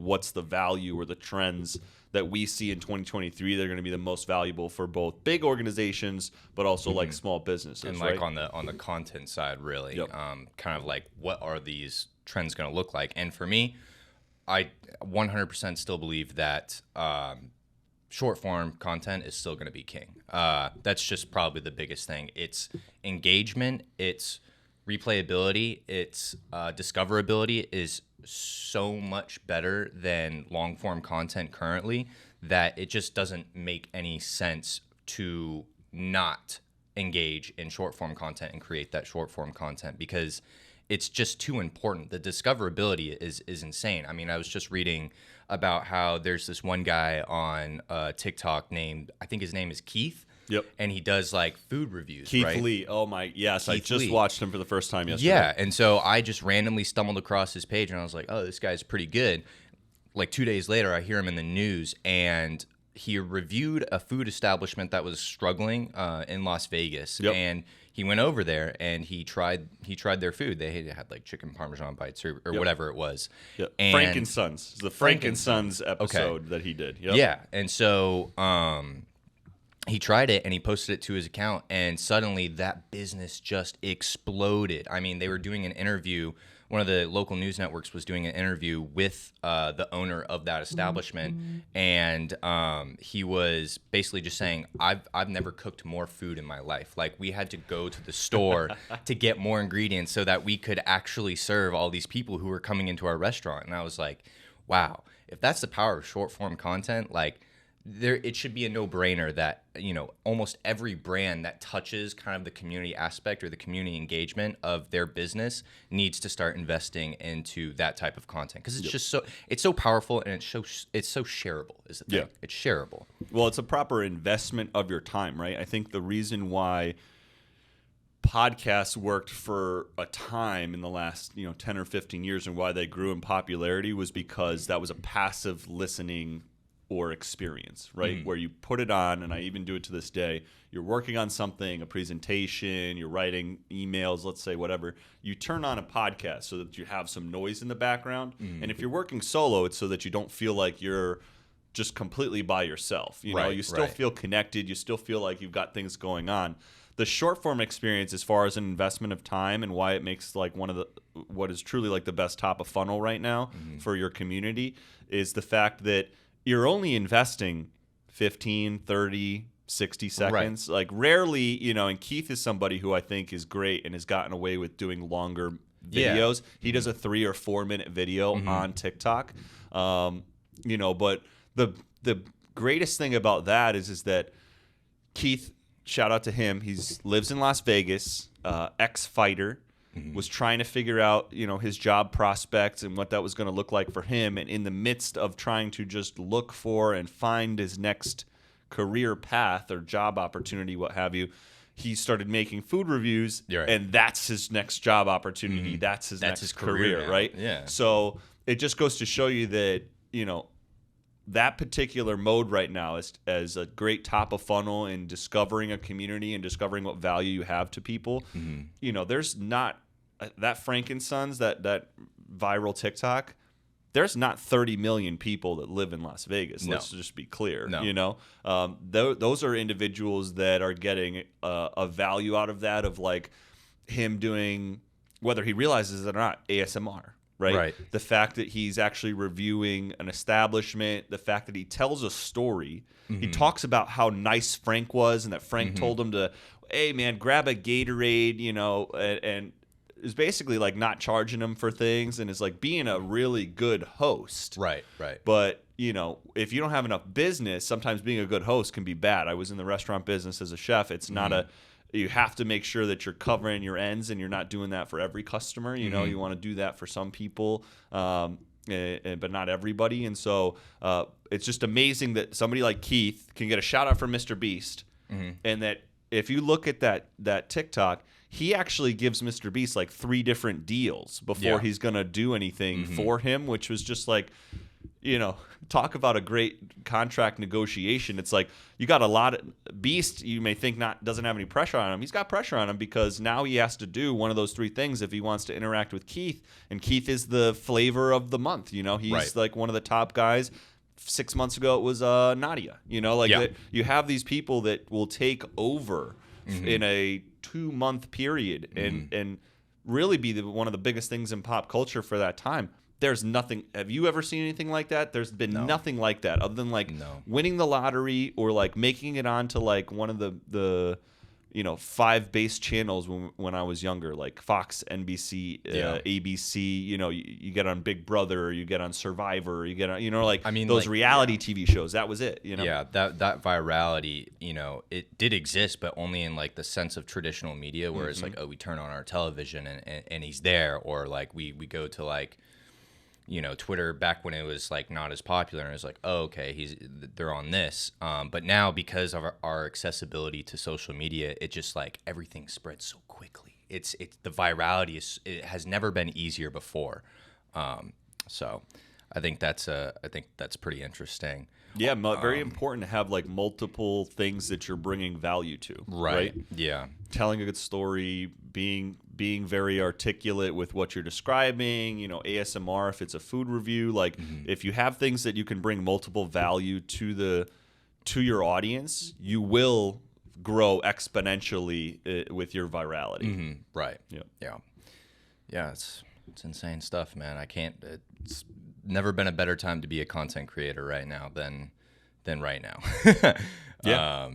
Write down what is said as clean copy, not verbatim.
what's the value or the trends that we see in 2023 that are going to be the most valuable for both big organizations, but also like small businesses. And right? like on the content side, really, kind of like what are these trends going to look like? And for me, I 100% still believe that short form content is still going to be king. That's just probably the biggest thing. It's engagement, it's replayability, it's discoverability is so much better than long form content currently that it just doesn't make any sense to not engage in short form content and create that short form content, because it's just too important. The discoverability is insane. I mean, I was just reading about how there's this one guy on TikTok named, I think his name is Keith. Yep. And he does like food reviews, Keith right? Lee. Oh my, yes. I just Lee. watched him for the first time yesterday. Yeah. And so I just randomly stumbled across his page and I was like, oh, this guy's pretty good. Like 2 days later, I hear him in the news and he reviewed a food establishment that was struggling in Las Vegas. Yep. And he went over there and he tried their food. They had like chicken parmesan bites or whatever it was. Yep. And Frank and Sons. It's the Frank and Sons episode that he did. Yep. Yeah. And so he tried it and he posted it to his account, and suddenly that business just exploded. I mean, they were doing an interview. One of the local news networks was doing an interview with the owner of that establishment, and he was basically just saying, I've never cooked more food in my life. Like, we had to go to the store to get more ingredients so that we could actually serve all these people who were coming into our restaurant. And I was like, wow, if that's the power of short form content, like, it should be a no-brainer that, you know, almost every brand that touches kind of the community aspect or the community engagement of their business needs to start investing into that type of content, because it's just so powerful, and it's so shareable is the thing. Yeah. It's shareable. Well, it's a proper investment of your time, right? I think the reason why podcasts worked for a time in the last 10 or 15 years and why they grew in popularity was because that was a passive listening or experience, right? Where you put it on, and I even do it to this day. You're working on something, a presentation, you're writing emails, let's say, whatever. You turn on a podcast so that you have some noise in the background. And if you're working solo, it's so that you don't feel like you're just completely by yourself. You know, you still feel connected. You still feel like you've got things going on. The short form experience, as far as an investment of time and why it makes like what is truly like the best top of funnel right now for your community, is the fact that you're only investing 15, 30, 60 seconds. Like, rarely, and Keith is somebody who I think is great and has gotten away with doing longer videos. He does a 3 or 4 minute video on TikTok. But the greatest thing about that is that Keith, shout out to him, lives in Las Vegas, ex-fighter, was trying to figure out, his job prospects and what that was going to look like for him. And in the midst of trying to just look for and find his next career path or job opportunity, what have you, he started making food reviews, and that's his next job opportunity. That's his next career, right? Yeah. So it just goes to show you that, that particular mode right now is as a great top of funnel in discovering a community and discovering what value you have to people. There's not that Frank and Sons, that viral TikTok, there's not 30 million people that live in Las Vegas. No. Let's just be clear. No. Those are individuals that are getting a value out of that, of like him doing, whether he realizes it or not, ASMR. Right? The fact that he's actually reviewing an establishment, the fact that he tells a story. He talks about how nice Frank was and that Frank told him to, hey, man, grab a Gatorade, and is basically like not charging him for things and is like being a really good host. Right. But, if you don't have enough business, sometimes being a good host can be bad. I was in the restaurant business as a chef. It's not you have to make sure that you're covering your ends and you're not doing that for every customer. You want to do that for some people, but not everybody. And so it's just amazing that somebody like Keith can get a shout out from Mr. Beast. And that if you look at that TikTok, he actually gives Mr. Beast like 3 different deals before he's going to do anything for him, which was just like, talk about a great contract negotiation. It's like you got a lot of Beast. You may think doesn't have any pressure on him. He's got pressure on him because now he has to do one of those three things if he wants to interact with Keith. And Keith is the flavor of the month. He's like one of the top guys. 6 months ago, it was Nadia. You have these people that will take over in a 2-month period and really be one of the biggest things in pop culture for that time. There's nothing. Have you ever seen anything like that? There's been nothing like that other than winning the lottery or making it onto one of the 5 base channels when I was younger, like Fox, NBC, ABC. You get on Big Brother, or you get on Survivor, or you get on those reality TV shows. That was it. Yeah, that virality, it did exist, but only in the sense of traditional media, where it's we turn on our television and he's there, or we go to Twitter back when it was not as popular, and it was okay, they're on this. But now, because of our accessibility to social media, it just everything spreads so quickly. It's the virality it has never been easier before. So I think that's pretty interesting. Yeah, very important to have multiple things that you're bringing value to. Right. Yeah. Telling a good story, being very articulate with what you're describing, ASMR if it's a food review, if you have things that you can bring multiple value to your audience, you will grow exponentially with your virality. Right. Yeah, it's insane stuff, man. It's never been a better time to be a content creator right now than right now. Yeah.